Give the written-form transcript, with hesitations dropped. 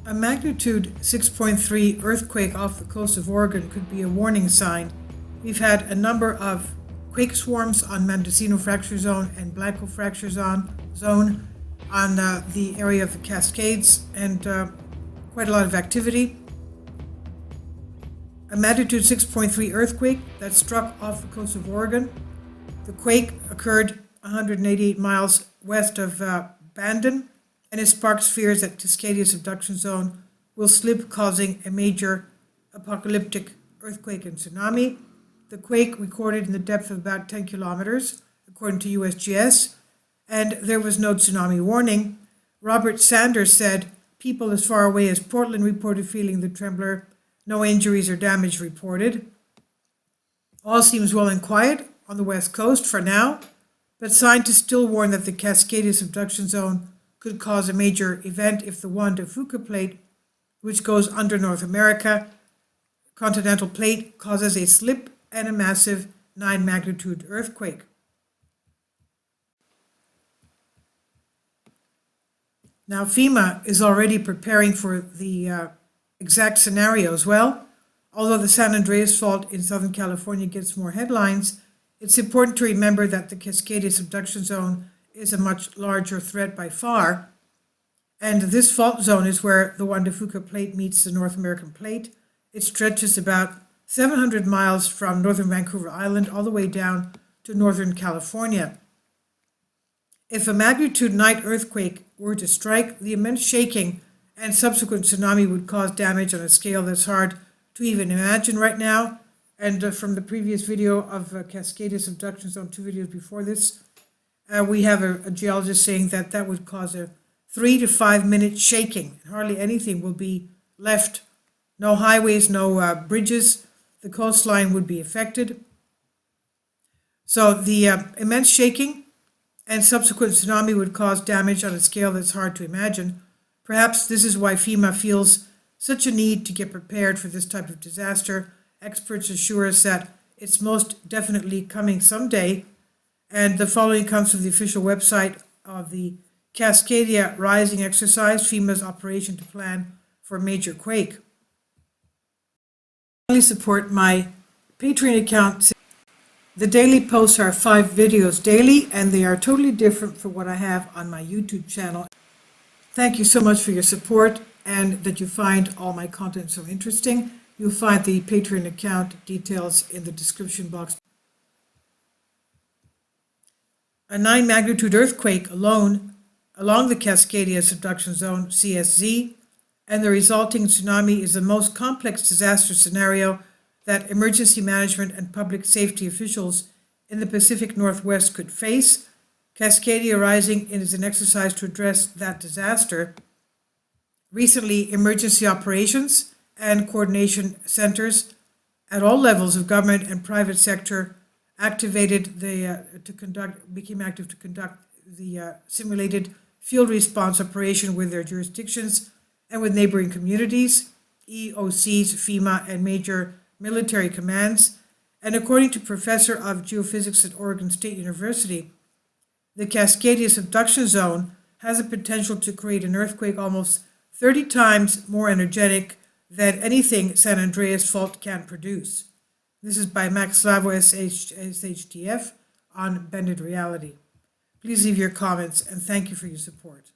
A magnitude 6.3 earthquake off the coast of Oregon could be a warning sign. We've had a number of quake swarms on Mendocino Fracture Zone and Blanco Fracture Zone on the area of the Cascades, and quite a lot of activity. A magnitude 6.3 earthquake that struck off the coast of Oregon. The quake occurred 188 miles west of Bandon, and it sparks fears that Cascadia subduction zone will slip, causing a major apocalyptic earthquake and tsunami. The quake recorded in the depth of about 10 kilometers, according to USGS, and there was no tsunami warning. Robert Sanders said people as far away as Portland reported feeling the trembler. No injuries or damage reported. All seems well and quiet on the west coast for now, but scientists still warn that the Cascadia subduction zone could cause a major event if the Juan de Fuca plate, which goes under North America, continental plate, causes a slip and a massive 9 magnitude earthquake. Now, FEMA is already preparing for the exact scenario as well. Although the San Andreas fault in Southern California gets more headlines, it's important to remember that the Cascadia subduction zone is a much larger threat by far. And this fault zone is where the Juan de Fuca plate meets the North American plate. It stretches about 700 miles from northern Vancouver Island all the way down to northern California. If a magnitude 9 earthquake were to strike, the immense shaking and subsequent tsunami would cause damage on a scale that's hard to even imagine right now. And from the previous video of Cascadia subduction zone, 2 videos before this, we have a geologist saying that that would cause a 3 to 5 minute shaking. Hardly anything will be left. No highways, no bridges. The coastline would be affected. So the immense shaking and subsequent tsunami would cause damage on a scale that's hard to imagine. Perhaps this is why FEMA feels such a need to get prepared for this type of disaster. Experts assure us that it's most definitely coming someday. And the following comes from the official website of the Cascadia Rising Exercise, FEMA's operation to plan for a major quake. I support my Patreon account. The daily posts are 5 videos daily, and they are totally different from what I have on my YouTube channel. Thank you so much for your support and that you find all my content so interesting. You'll find the Patreon account details in the description box. A 9 magnitude earthquake alone along the Cascadia subduction zone, CSZ, and the resulting tsunami is the most complex disaster scenario that emergency management and public safety officials in the Pacific Northwest could face. Cascadia Rising is an exercise to address that disaster. Recently, emergency operations and coordination centers at all levels of government and private sector became active to conduct the simulated field response operation with their jurisdictions and with neighboring communities, EOCs, FEMA, and major military commands. And according to Professor of Geophysics at Oregon State University, the Cascadia subduction zone has the potential to create an earthquake almost 30 times more energetic than anything San Andreas fault can produce. This is by Max Slavo, SHTF, on Bended Reality. Please leave your comments, and thank you for your support.